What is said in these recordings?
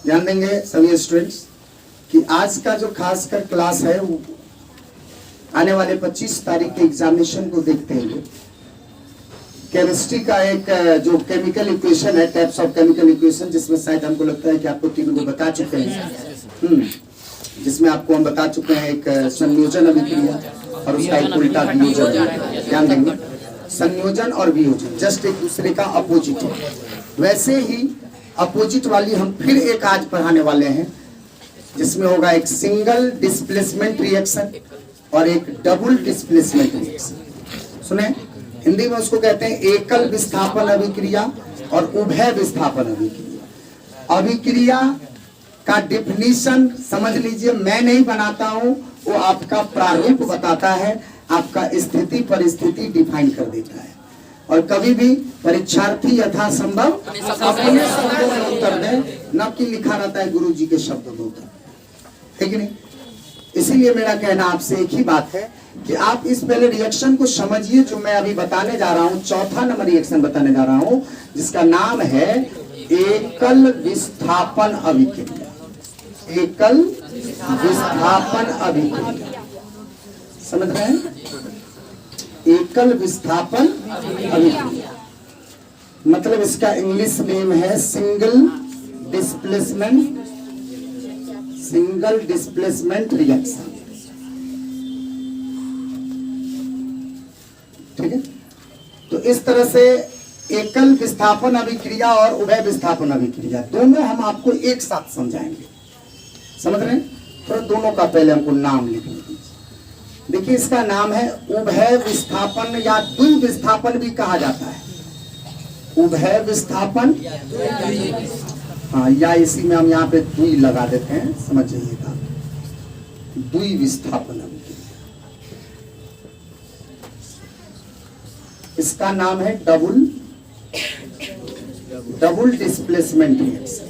ध्यान देंगे सभी स्टूडेंट्स कि आज का जो खासकर क्लास है वो आने वाले 25 तारीख के एग्जामिनेशन को देखते हुए केमिस्ट्री का एक जो केमिकल इक्वेशन है, टाइप्स ऑफ केमिकल इक्वेशन, जिसमें शायद हमको लगता है कि आपको 3 को बता चुके हैं, जिसमें आपको हम बता चुके हैं एक संयोजन अभिक्रिया और उसका एक उल्टा वियोजन। ध्यान देंगे संयोजन और वियोजन जस्ट एक दूसरे का अपोजिट है। वैसे ही अपोजिट वाली हम फिर एक आज पढ़ाने वाले हैं जिसमें होगा एक सिंगल डिस्प्लेसमेंट रिएक्शन और एक डबल डिस्प्लेसमेंट रिएक्शन। सुने, हिंदी में उसको कहते हैं एकल विस्थापन अभिक्रिया और उभय विस्थापन अभिक्रिया। अभिक्रिया का डिफिनीशन समझ लीजिए, मैं नहीं बनाता हूं, वो आपका प्रारूप बताता है, आपका स्थिति परिस्थिति डिफाइन कर देता है। और कभी भी परीक्षार्थी यथासंभव अपने शब्दों में उत्तर दे, न कि लिखा रहता है गुरु जी के शब्दों में उत्तर, ठीक नहीं। इसीलिए मेरा कहना आपसे एक ही बात है कि आप इस पहले रिएक्शन को समझिए जो मैं अभी बताने जा रहा हूं। चौथा नंबर रिएक्शन बताने जा रहा हूं जिसका नाम है एकल विस्थापन अभिक्रिया। एकल विस्थापन अभिक्रिया, समझ रहे हैं? एकल विस्थापन अभिक्रिया मतलब इसका इंग्लिश नेम है सिंगल डिस्प्लेसमेंट रिएक्शन, ठीक है। तो इस तरह से एकल विस्थापन अभिक्रिया और उभय विस्थापन अभिक्रिया दोनों हम आपको एक साथ समझाएंगे, समझ रहे हैं? तो दोनों का पहले हमको नाम लिखने दीजिए। देखिए इसका नाम है उभय विस्थापन या द्विविस्थापन भी कहा जाता है। उभय विस्थापन, हाँ, या इसी में हम यहाँ पे द्वि लगा देते हैं, समझ जाइएगा। द्विविस्थापन अभिक्रिया, इसका नाम है डबल डिस्प्लेसमेंट रिएक्शन।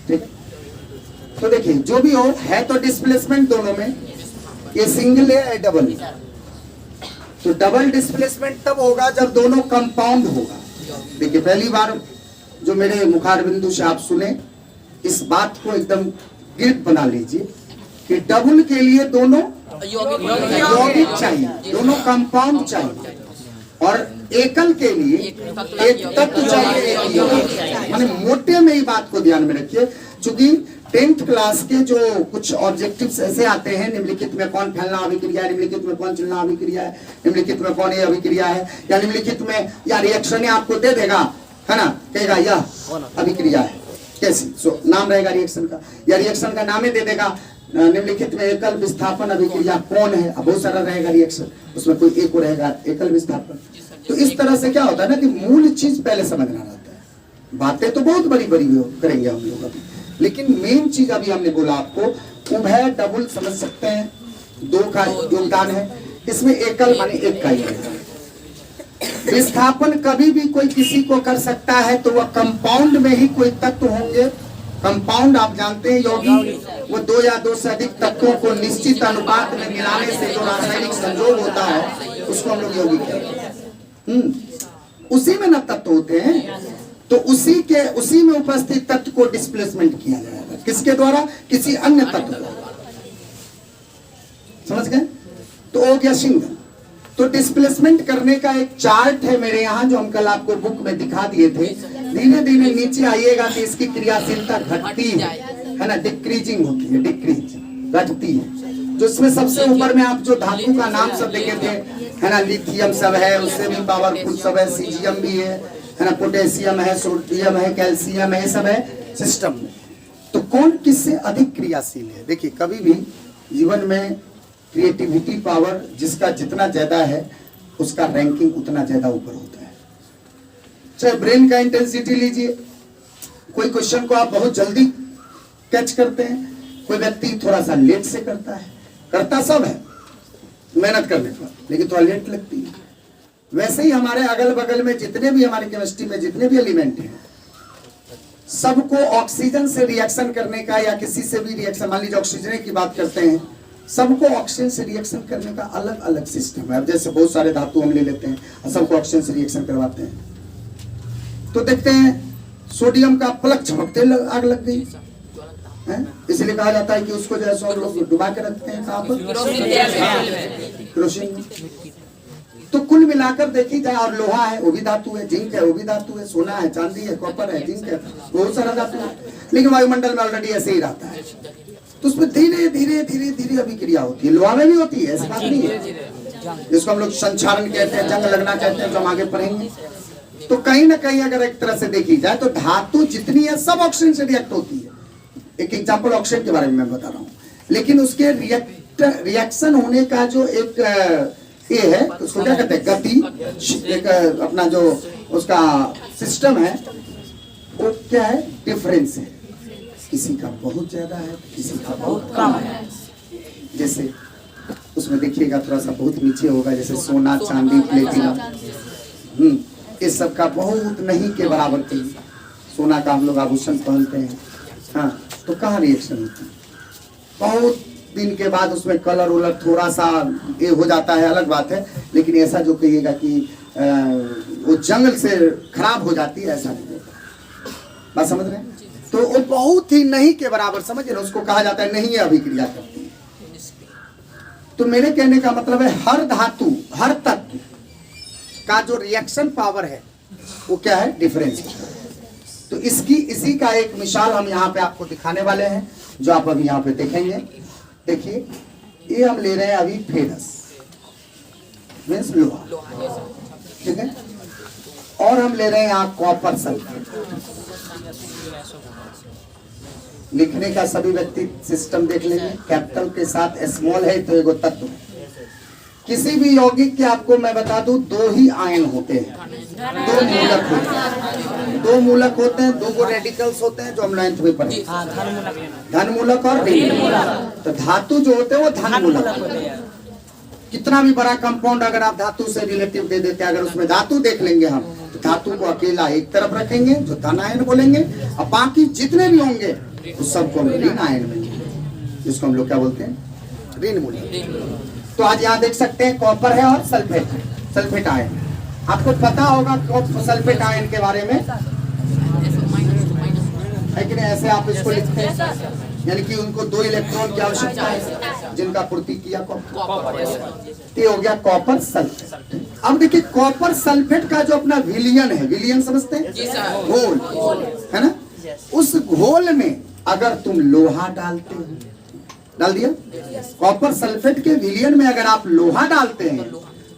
ठीक, तो देखिए जो भी हो है तो डिस्प्लेसमेंट दोनों में, ये सिंगल है या डबल। तो डबल डिस्प्लेसमेंट तब होगा जब दोनों कंपाउंड होगा। देखिए पहली बार जो मेरे मुखार बिंदु से आप सुने, इस बात को एकदम गिल्ट बना लीजिए कि डबल के लिए दोनों यौगिक चाहिए, दोनों कंपाउंड चाहिए, और एकल के लिए एक तत्व चाहिए, एक यौगिक। माने मोटे में ही बात को ध्यान में रखिए, क्योंकि 10th क्लास के जो कुछ ऑब्जेक्टिव्स ऐसे आते हैं, निम्नलिखित में कौन फैलना अभिक्रिया है, निम्नलिखित में कौन चलना अभिक्रिया है, निम्नलिखित में कौन ये अभिक्रिया है, या निम्नलिखित में या रिएक्शन आपको दे देगा, है ना, कहेगा यह अभिक्रिया है कैसी, सो नाम रहेगा रिएक्शन का, या रिएक्शन का नाम ही दे देगा। निम्नलिखित में एकल विस्थापन अभिक्रिया कौन है, अब बहुत सारा रहेगा रिएक्शन, उसमें कोई एक को रहेगा एकल विस्थापन। तो इस तरह से क्या होता है ना कि मूल चीज पहले समझना रहता है। बातें तो बहुत बड़ी बड़ी करेंगे हम लोग अभी, लेकिन मेन चीज अभी हमने बोला आपको उभय डबल समझ सकते हैं, दो का योगदान है इसमें, एकल माने एक का योगदान। विस्थापन कभी भी कोई किसी को कर सकता है, तो वह कंपाउंड में ही कोई तत्व होंगे। कंपाउंड आप जानते हैं यौगिक, वो 2 या 2 से अधिक तत्वों को निश्चित अनुपात में मिलाने से जो रासायनिक संयोग होता है उसको हम लोग यौगिक कहते हैं। उसी में न तत्व होते हैं, तो उसी में उपस्थित तत्व को डिस्प्लेसमेंट किया जाएगा, किसके द्वारा, किसी अन्य तत्व द्वारा, समझ गए? तो हो गया सिंगल। तो डिस्प्लेसमेंट करने का एक चार्ट है मेरे यहाँ जो हम कल आपको बुक में दिखा दिए थे। धीरे धीरे नीचे आइएगा तो इसकी क्रियाशीलता घटती है ना, डिक्रीजिंग होती है, डिक्रीज घटती है। जो इसमें सबसे ऊपर में आप जो धातु का नाम सब देखे थे, है ना, लिथियम सब है, उससे भी पावरफुल सब है, सीजियम भी है ना, पोटेशियम है, सोडियम है, कैल्शियम है, सब है सिस्टम में। तो कौन किससे अधिक क्रियाशील है? देखिए कभी भी जीवन में क्रिएटिविटी पावर जिसका जितना ज्यादा है उसका रैंकिंग उतना ज्यादा ऊपर होता है। चाहे ब्रेन का इंटेंसिटी लीजिए, कोई क्वेश्चन को आप बहुत जल्दी कैच करते हैं, कोई व्यक्ति थोड़ा सा लेट से करता है, करता सब है मेहनत करने पर, लेकिन थोड़ा लेट लगती है। वैसे ही हमारे अगल बगल में जितने भी हमारे केमिस्ट्री में जितने भी एलिमेंट हैं, सबको ऑक्सीजन से रिएक्शन करने का या किसी से भी रिएक्शन, मान लीजिए ऑक्सीजन की बात करते हैं, सबको ऑक्सीजन से रिएक्शन करने का अलग अलग सिस्टम है। अब जैसे बहुत सारे धातु हम ले लेते हैं और सबको ऑक्सीजन से रिएक्शन करवाते हैं, तो देखते हैं सोडियम का पलक झपकते आग लग गई है। इसलिए कहा जाता है कि उसको जैसे हम लोग डुबा के रखते हैं कहाँ पर, केरोसिन। तो कुल मिलाकर देखी जाए, और लोहा है वो भी धातु है, जिंक है वो भी धातु है, सोना है, चांदी है, कॉपर है, जिंक है, बहुत सारा धातु है, लेकिन वायुमंडल में ऑलरेडी ऐसे ही रहता है। तो उसमें धीरे धीरे धीरे धीरे अभिक्रिया होती है। लोहा में भी होती है, ऐसी बात नहीं है, जिसको हम लोग संचारण कहते हैं, जंग लगना कहते हैं, जो हम आगे पढ़ेंगे। तो कहीं ना कहीं अगर एक तरह से देखी जाए तो धातु जितनी है सब ऑक्सीजन से रिएक्ट होती है। एक एग्जाम्पल ऑक्सीजन के बारे में मैं बता रहा हूँ, लेकिन उसके रिएक्शन होने का जो एक ये है, उसको क्या कहते हैं, गति, एक अपना जो उसका सिस्टम है वो क्या है, डिफरेंस है। किसी का बहुत ज्यादा है, किसी का बहुत कम है। जैसे उसमें देखिएगा थोड़ा सा बहुत नीचे होगा, जैसे सोना, चांदी, प्लेटिनम, इस सब का बहुत नहीं के बराबर चाहिए। सोना का हम लोग आभूषण पहनते हैं, हाँ, तो कहाँ रिएक्शन होती है, बहुत दिन के बाद उसमें कलर उलर थोड़ा सा ये हो जाता है, अलग बात है। लेकिन ऐसा जो कहिएगा कि वो जंगल से खराब हो जाती है, ऐसा नहीं होता। बात समझ रहे हैं? तो वो बहुत ही नहीं के बराबर, समझ रहे, उसको कहा जाता है नहीं अभिक्रिया करती है। तो मेरे कहने का मतलब है हर धातु, हर तत्व का जो रिएक्शन पावर है वो क्या है, डिफरेंस। तो इसी का एक मिसाल हम यहाँ पे आपको दिखाने वाले हैं, जो आप अभी यहाँ पे देखेंगे। देखिए ये हम ले रहे हैं अभी फेरस मीन्स लोहा, ठीक है, और हम ले रहे हैं यहाँ कॉपर सल्फेट। लिखने का सभी व्यक्ति सिस्टम देख लेंगे, कैपिटल के साथ स्मॉल है तो एगो तत्व है। किसी भी यौगिक के आपको मैं बता दूं दो ही आयन होते हैं, दो मूलक होते हैं, दो मूलक होते हैं, दो रेडिकल्स होते हैं, जो हम 9th में पढ़े, धन मूलक और ऋण मूलक। तो धातु जो होते हैं वो धन मूलक होते हैं। कितना भी बड़ा कंपाउंड अगर आप धातु से रिलेटिव दे देते हैं, अगर उसमें धातु देख लेंगे हम, तो धातु को अकेला एक तरफ रखेंगे जो धन आयन बोलेंगे, और बाकी जितने भी होंगे उस सबको हम ऋण आयन में, जिसको हम लोग क्या बोलते हैं, ऋण मूलक। तो आज यहाँ देख सकते हैं कॉपर है और सल्फेट, सल्फेट आयन। आपको पता होगा सल्फेट आयन के बारे में, है कि नहीं? ऐसे आप इसको लिखते हैं, यानी कि उनको 2 इलेक्ट्रॉन की आवश्यकता है, जिनका पूर्ति किया कॉपर, तो हो गया कॉपर सल्फेट। अब देखिए कॉपर सल्फेट का जो अपना विलियन है, विलियन समझते हैं, घोल है ना, उस घोल में अगर तुम लोहा डालते हो, डाल दिया, कॉपर सल्फेट के विलियन में अगर आप लोहा डालते हैं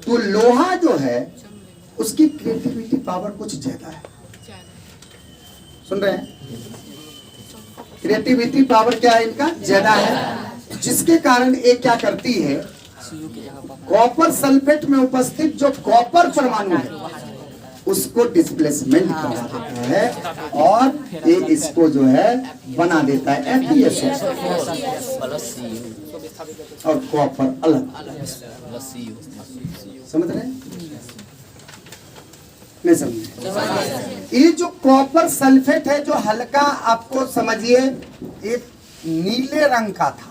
तो लोहा जो है उसकी क्रिएटिविटी पावर कुछ ज्यादा है। सुन रहे हैं? क्रिएटिविटी पावर क्या है इनका, ज्यादा है, जिसके कारण ये क्या करती है, कॉपर सल्फेट में उपस्थित जो कॉपर परमाणु है उसको डिस्प्लेसमेंट करा देता है, और ये इसको जो है बना देता है FeSO, और कॉपर अलग। समझ रहे हैं? नहीं समझे? ये जो कॉपर सल्फेट है, जो हल्का आपको समझिए एक नीले रंग का था,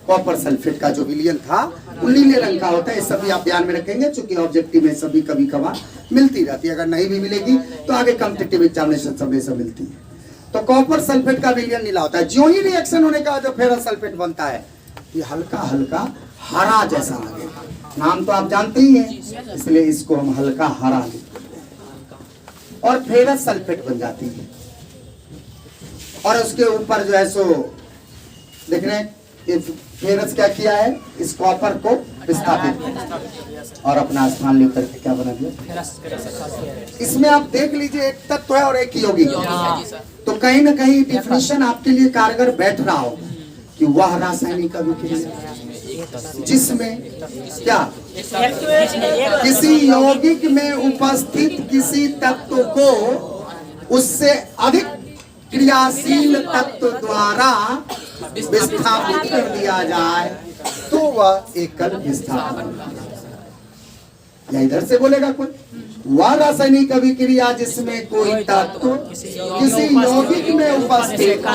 कॉपर सल्फेट का जो विलियन था वो नीले रंग का होता है। ये सभी आप ध्यान में रखेंगे, क्योंकि ऑब्जेक्टिव में सभी कभी कभार मिलती रहती है, अगर नहीं भी मिलेगी तो आगे कॉम्पिटिटिव एग्जामिनेशन सब मिलती है। तो कॉपर सल्फेट का विलियन नीला होता है। जो ही रिएक्शन होने का जो फेरस सल्फेट बनता है, ये हल्का हल्का हरा जैसा लगेगा। नाम तो आप जानते ही हैं, इसलिए इसको हम हल्का हरा लिखते हैं, और फेरस सल्फेट बन जाती है। और उसके ऊपर जो है सो देख रहे हैं, फेरस क्या किया है, इस कॉपर को विस्थापित और अपना स्थान लेकर के क्या बना दिया। इसमें आप देख लीजिए एक तत्व है और एक यौगिक, तो कहीं ना कहीं डिफिनेशन आपके लिए कारगर बैठ रहा हो कि वह रासायनिक अभिक्रिया जिसमें क्या किसी यौगिक में उपस्थित किसी तत्व को उससे अधिक क्रियाशील तत्व द्वारा विस्थापित कर दिया जाए तो वह एकल विस्थापन। या इधर से बोलेगा कोई। वह रासायनिक अभिक्रिया जिसमें कोई तत्व किसी यौगिक में उपस्थित,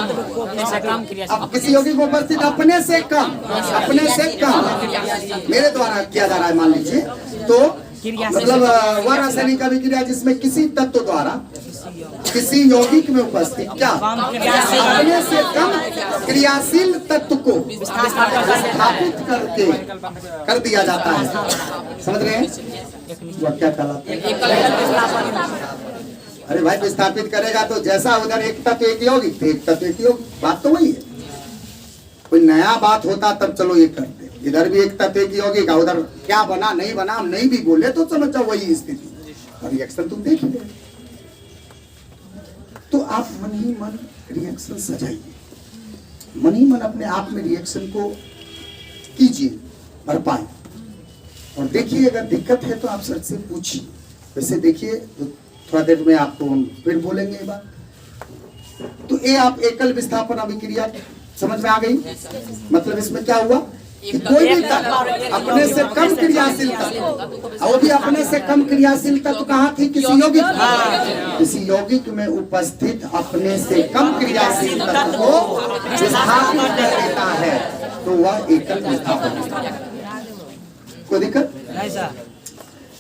अब किसी यौगिक में उपस्थित अपने से कम मेरे द्वारा किया जा रहा है मान लीजिए, तो मतलब वह रासायनिक अभिक्रिया जिसमें किसी तत्व द्वारा किसी यौगिक में उपस्थित क्या अपने से कम क्रियाशील तत्व को स्थापित करके कर दिया जाता है। समझ रहे हैं वह क्या कहलाता है? अरे भाई विस्थापित करेगा तो जैसा उधर एक तत्व एक यौगिक तो एक तत्व एक यौगिक, बात तो वही है। कोई नया बात होता तब चलो ये करते, इधर भी एक तत्व एक यौगिक, उधर क्या बना नहीं बना हम नहीं भी बोले तो समझ जाओ वही स्थिति, और रिएक्शन तुम देख लो। तो आप मन ही मन रिएक्शन सजाइए, मन ही मन अपने आप में रिएक्शन को कीजिए, भर पाए, और देखिए अगर दिक्कत है तो आप सर से पूछिए। वैसे देखिए तो थोड़ा देर में आपको हम फिर बोलेंगे ये बात। तो ये आप एकल विस्थापन अभिक्रिया समझ में आ गई? मतलब इसमें क्या हुआ कि कोई भी तत्व अपने से कम क्रियाशील तत्व, वो भी अपने से कम क्रियाशील तत्व कहाँ थी? किसी यौगिक में उपस्थित अपने से कम क्रियाशील तत्व को विस्थापित कर देता है, तो वह एकल विस्थापन। कोई दिक्कत?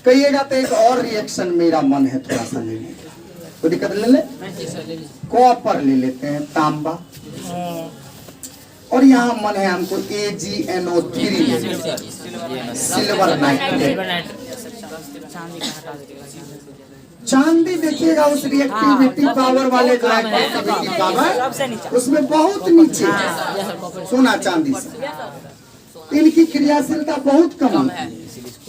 कहिएगा तो एक और रिएक्शन मेरा मन है थोड़ा सा लेने का, कोई दिक्कत? ले ले, कॉपर ले लेते हैं, तांबा, और यहाँ मन है हमको AgNO3 सिल्वर नाइट्रेट। चांदी देखिएगा उस रिएक्टिविटी पावर वाले पावर उसमें बहुत नीचे, सोना चांदी से इनकी क्रियाशीलता बहुत कम है।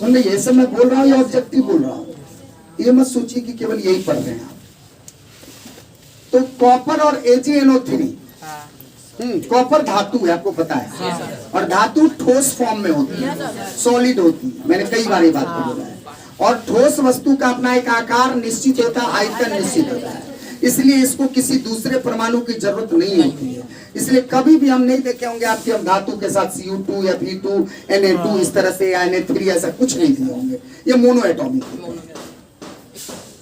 नहीं ये सब मैं बोल रहा हूँ, ये ऑब्जेक्टिव बोल रहा हूँ, ये मत सोचिए कि केवल यही पढ़ रहे हैं आप। तो कॉपर और AgNO3, कॉपर धातु है आपको पता है, और धातु ठोस फॉर्म में होती है, सॉलिड होती है, मैंने कई बार ये बात को बोला है। और ठोस वस्तु का अपना एक आकार निश्चित होता है, आयतन निश्चित होता है, इसलिए इसको किसी दूसरे परमाणु की जरूरत नहीं होती है। इसलिए कभी भी हम नहीं देखे होंगे आपके हम धातु के साथ Cu2 या Fe2 Na2 इस तरह से या Na3 ऐसा कुछ नहीं दिए होंगे, ये मोनो एटॉमिक है,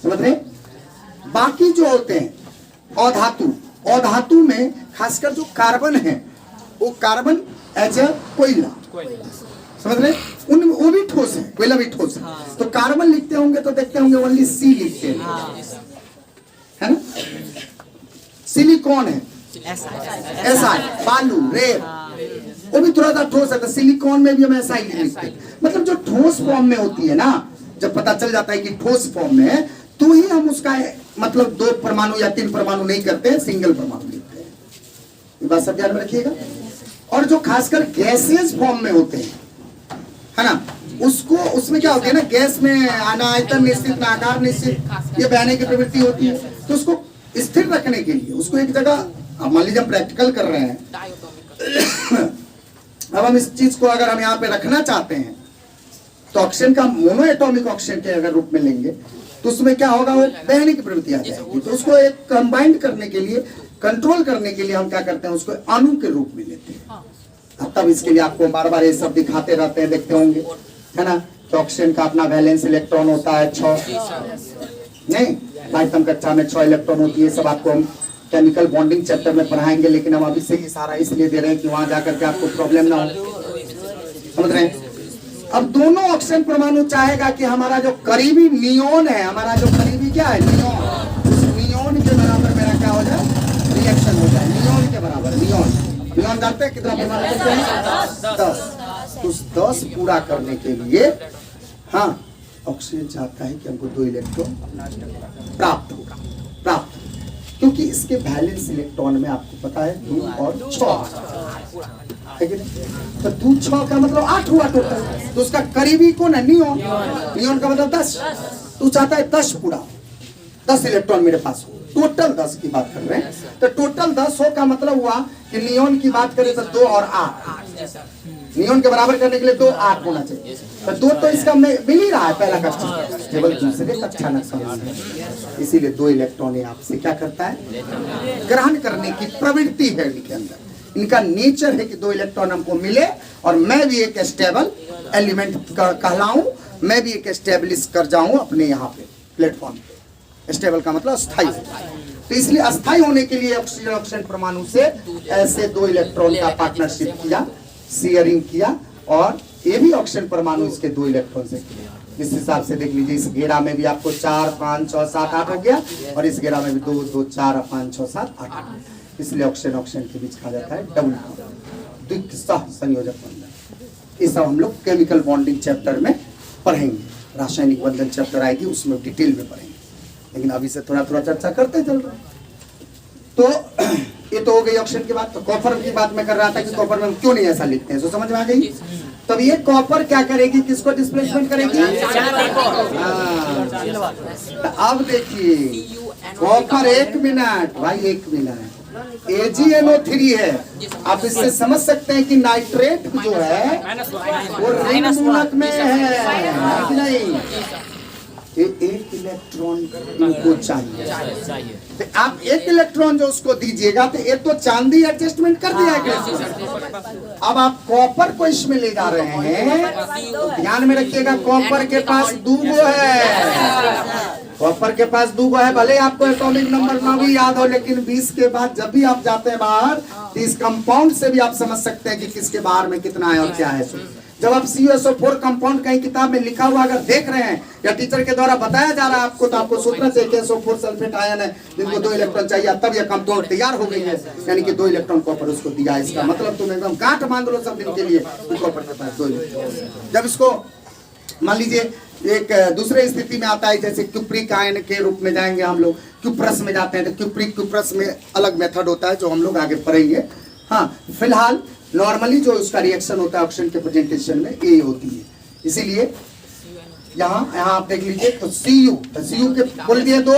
समझ रहे? बाकी जो होते हैं अधातु में खासकर जो कार्बन है वो कार्बन एज ए कोयला, समझ रहे? उन वो भी ठोस है, कोयला भी ठोस है। तो कार्बन लिखते होंगे तो देखते होंगे ओनली C लिखते हैं, है ना? सिलिकॉन है SI, बालू, रेत, वो भी थोड़ा सा ठोस है, तो सिलिकॉन में भी हम SI लिखते हैं। मतलब जो ठोस फॉर्म में होती है ना, जब पता चल जाता है कि ठोस फॉर्म में है तो ही हम उसका मतलब 2 परमाणु या 3 परमाणु नहीं करते हैं, सिंगल परमाणु लिखते हैं। ये बात सब ध्यान में रखिएगा। और जो खासकर गैसियस फॉर्म में होते हैं, है ना, उसको उसमें क्या होती है ना, गैस में आना आयतन निश्चित ना आकार निश्चित, ये बहने की प्रवृत्ति होती है। तो उसको स्थिर रखने के लिए उसको एक जगह, मान लीजिए हम प्रैक्टिकल कर रहे हैं, अब हम इस चीज को अगर हम यहाँ पे रखना चाहते हैं तो ऑक्सीजन का मोनो एटॉमिक ऑक्सीजन के अगर रूप में लेंगे तो उसमें क्या होगा, वो बहने की प्रवृत्ति आ जाएगी। तो उसको एक कंबाइंड करने के लिए, कंट्रोल करने के लिए हम क्या करते हैं, उसको अणु के रूप में लेते हैं। तब इसके लिए आपको बार बार ये सब दिखाते रहते हैं, देखते होंगे, है ना, कि ऑक्सीजन का अपना वैलेंस इलेक्ट्रॉन होता है 6, नहीं 22वीं कक्षा में 6 इलेक्ट्रॉन होती है। सब आपको हम केमिकल बॉन्डिंग चैप्टर में पढ़ाएंगे, लेकिन हम अभी से ही सारा इसलिए दे रहे हैं कि वहां जाकर के आपको प्रॉब्लम ना हो, समझ रहे हैं? अब दोनों ऑक्सीजन परमाणु चाहेगा कि हमारा जो करीबी नियोन है, हमारा जो करीबी क्या है नियोन, उस नियोन के बराबर मेरा क्या हो जाए, रिएक्शन हो जाए, नियोन के बराबर। नियोन जानते हैं कितना परमाणु होते हैं? 10। उस 10 पूरा करने के लिए हाँ ऑक्सीजन चाहता है कि हमको 2 इलेक्ट्रॉन प्राप्त होगा, क्योंकि इसके बैलेंस इलेक्ट्रॉन में आपको पता है 2 और 6 है कि नहीं? तो 2 6 का मतलब 8 हुआ टोटल। तो उसका करीबी कौन है, नियोन का मतलब 10। तो चाहता है 10 पूरा, 10 इलेक्ट्रॉन मेरे पास हो, टोटल 10 की बात कर रहे हैं। तो टोटल 10 हो का मतलब हुआ कि नियोन की बात करें तो 2 और 8, नियोन के बराबर करने के लिए 2 8 होना चाहिए। तो 2 तो इसका मिल ही रहा है पहला कक्षा, केवल दूसरे कक्षा न समान है, इसीलिए 2 इलेक्ट्रॉन आपसे क्या करता है, ग्रहण करने की प्रवृत्ति है इनके अंदर। इनका नेचर है कि 2 इलेक्ट्रॉन हमको मिले और मैं भी एक स्टेबल एलिमेंट कहलाऊं, मैं भी एक एस्टेब्लिश कर जाऊं अपने यहाँ पे प्लेटफॉर्म पे। स्टेबल का मतलब अस्थाई, तो इसलिए अस्थाई होने के लिए ऑक्सीजन ऑक्सीजन परमाणु से ऐसे दो इलेक्ट्रॉन का पार्टनरशिप किया, शेयरिंग किया, और ये भी ऑक्सीजन परमाणु इसके दो इलेक्ट्रॉन से किया। इस हिसाब से देख लीजिए, इस घेरा में भी आपको 4 5 6 7 8 हो गया, और इस घेरा में भी 2 2 4 5 6 7 8। इसलिए ऑक्सीजन ऑक्सीजन के बीच कहा जाता है डबल द्विसह संयोजक बंधन। ये सब हम लोग केमिकल बॉन्डिंग चैप्टर में पढ़ेंगे, रासायनिक बंधन चैप्टर आएगी उसमें डिटेल में पढ़ेंगे, लेकिन अभी से थोड़ा थोड़ा चर्चा करते चल रहा है। तो ये तो हो गई ऑक्सीजन की बात। तो कॉपर की बात मैं कर रहा था कि कॉपर में हम क्यों नहीं ऐसा लिखते हैं, तो समझ में आ गई। तब ये कॉपर क्या करेगी, किसको डिस्प्लेसमेंट करेगी? तो अब देखिए कॉपर, 1 मिनट भाई, 1 मिनट, AgNO3 है। आप इससे समझ सकते हैं कि नाइट्रेट जो है वो ऋण मूलक में है कि नहीं। ये 1 इलेक्ट्रॉन इनको चाहिए, तो आप 1 इलेक्ट्रॉन जो उसको दीजिएगा तो ये तो चांदी एडजस्टमेंट कर दिया है। अब आप कॉपर को इसमें ले जा रहे हैं, तो ध्यान में रखिएगा कॉपर के पास 2 है, कॉपर के पास 2 है। भले आपको एटॉमिक नंबर ना भी याद हो, लेकिन 20 के बाद जब भी आप जाते हैं बाहर, तो इस कंपाउंड से भी आप समझ सकते हैं कि किसके बाहर में कितना है और क्या है। जब आप CuSO4 कंपाउंड कहीं किताब में लिखा हुआ अगर देख रहे हैं या टीचर के द्वारा बताया जा रहा है आपको, तो आपको सोचना चाहिए कि SO4 सल्फेट आयन है जिनको 2 इलेक्ट्रॉन चाहिए, तब यह कंपाउंड तैयार हो गई है, यानी कि 2 इलेक्ट्रॉन कॉपर उसको दिया। इसका मतलब तुम एकदम गांठ बांध लो सब दिन के लिए कि कॉपर के पास 2 इलेक्ट्रॉन। जब इसको मान लीजिए एक दूसरे स्थिति में आता है, जैसे क्यूप्रिक आयन के रूप में जाएंगे हम लोग, क्यूप्रस में जाते हैं, तो क्यूप्रस में अलग मेथड होता है जो हम लोग आगे पढ़ेंगे। हाँ, फिलहाल नॉर्मली जो उसका रिएक्शन होता है ऑक्सीजन के प्रेजेंटेशन में ये होती है। इसीलिए यहाँ आप देख लीजिए, तो Cu के बोल दिए 2,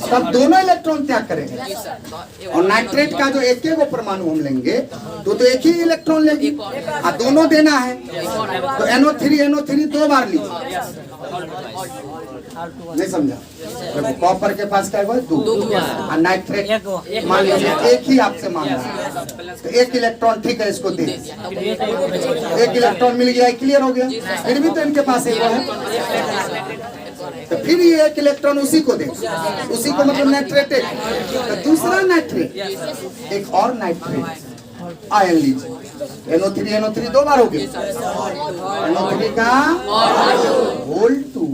तब दोनों इलेक्ट्रॉन त्याग करेंगे। और नाइट्रेट का जो एक परमाणु हम लेंगे तो एक ही इलेक्ट्रॉन लेगी, और दोनों देना है, तो NO3 2 बार लीजिए। नहीं समझा? देखो कॉपर के पास क्या है 2, और नाइट्रेट मान लीजिए 1 ही आपसे मांग रहा है, तो 1 इलेक्ट्रॉन ठीक है, इसको दे, 1 इलेक्ट्रॉन मिल गया, क्लियर हो गया। फिर भी तो इनके पास 1 है, तो फिर ये 1 इलेक्ट्रॉन उसी को दे, उसी को मतलब नाइट्रेट, तो दूसरा नाइट्रेट, एक और नाइट्रेट आयन लीजिए। NO3 2 बार हो गए, NO3 का होल 2,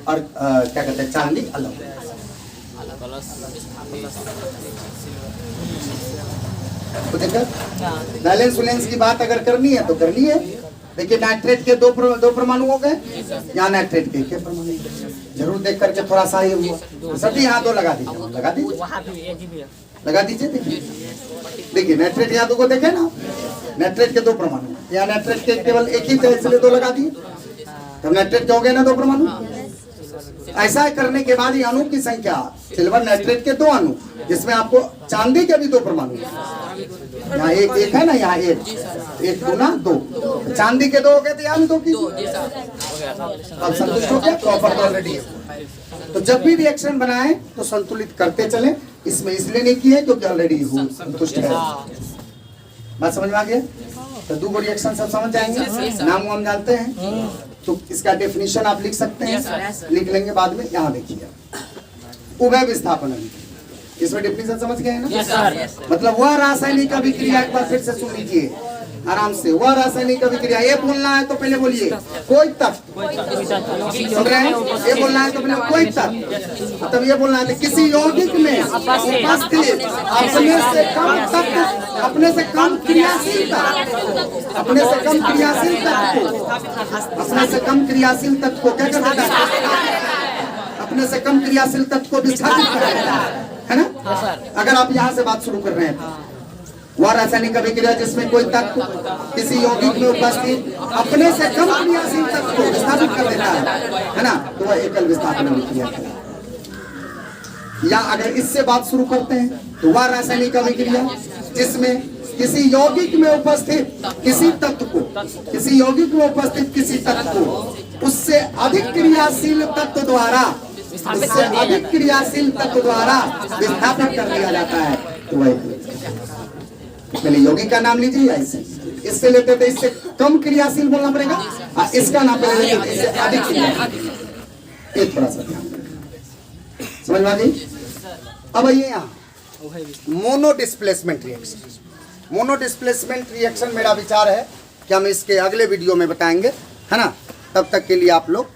और क्या कहते हैं चांदी अलग। तो देखा, बैलेंस वैलेंस की बात अगर करनी है तो करनी है। देखिए नाइट्रेट के 2 परमाणु हो गए, यहाँ नाइट्रेट के 1 परमाणु, जरूर देख करके थोड़ा सा ये हुआ। सभी यहाँ 2 लगा दीजिए, लगा दीजिए। देखिए नाइट्रेट यहाँ 2 को देखे ना, नाइट्रेट के 2 परमाणु, यहाँ नाइट्रेट के केवल 1 ही थे, इसलिए 2 लगा दिए, तब नाइट्रेट के हो गए ना 2 परमाणु। ऐसा करने के बाद ये अणु की संख्या, सिल्वर नाइट्रेट के 2 अणु, जिसमें आपको चांदी के भी 2 परमाणु, यहाँ एक है ना, यहाँ 1 गुना 2, चांदी के 2 हो गए, तो यहाँ 2 की, अब संतुष्ट हो गया, कॉपर तो ऑलरेडी है। तो जब भी रिएक्शन बनाए तो संतुलित करते चले, इसमें इसलिए नहीं किए क्योंकि ऑलरेडी संतुष्ट है। बात समझ में आ गया? तो 2 रिएक्शन सब समझ जाएंगे, नाम हम जानते हैं, तो इसका डेफिनेशन आप लिख सकते हैं, लिख लेंगे बाद में। यहाँ देखिए उभय विस्थापन, इसमें डेफिनेशन समझ गए हैं ना? मतलब वह रासायनिक अभिक्रिया, एक बार फिर से सुन लीजिए आराम से, वह रासायनिक अभिक्रिया, ये बोलना है तो पहले बोलिए कोई तत्व, सुन रहे हैं? ये बोलना है तो पहले कोई तत्व, तब ये बोलना है किसी यौगिक में उपस्थित अपने से कम तत्व, अपने से कम क्रियाशील तत्व, अपने से कम क्रियाशील तत्व को, अपने से कम क्रियाशील तत्व को क्या कर देता है? अपने से कम क्रियाशील तत्व को विस्थापित कर देता है ना? अगर आप यहाँ से बात शुरू कर रहे हैं, वह रासायनिक अभिक्रिया जिसमें कोई तत्व किसी यौगिक में उपस्थित अपने से कम क्रियाशील तत्व को विस्थापित कर देता है ना, तो वह एकल विस्थापन अभिक्रिया है। या अगर इससे बात शुरू करते हैं, तो वह रासायनिक अभिक्रिया जिसमें किसी यौगिक में उपस्थित किसी तत्व को, किसी यौगिक में उपस्थित किसी तत्व को उससे अधिक क्रियाशील तत्व द्वारा, उससे अधिक क्रियाशील तत्व द्वारा विस्थापित कर दिया जाता है, तो वह पहले यौगिक का नाम लीजिए, इससे लेते थे, इससे कम क्रियाशील बोलना पड़ेगा, इसका नापे लेकिन इससे अधिक सिग्नल, ये थोड़ा सा ध्यान रखना, समझ में आ गई। अब आइए यहाँ mono displacement reaction. Mono displacement reaction मेरा विचार है कि हम इसके अगले वीडियो में बताएंगे, है ना। तब तक के लिए आप लोग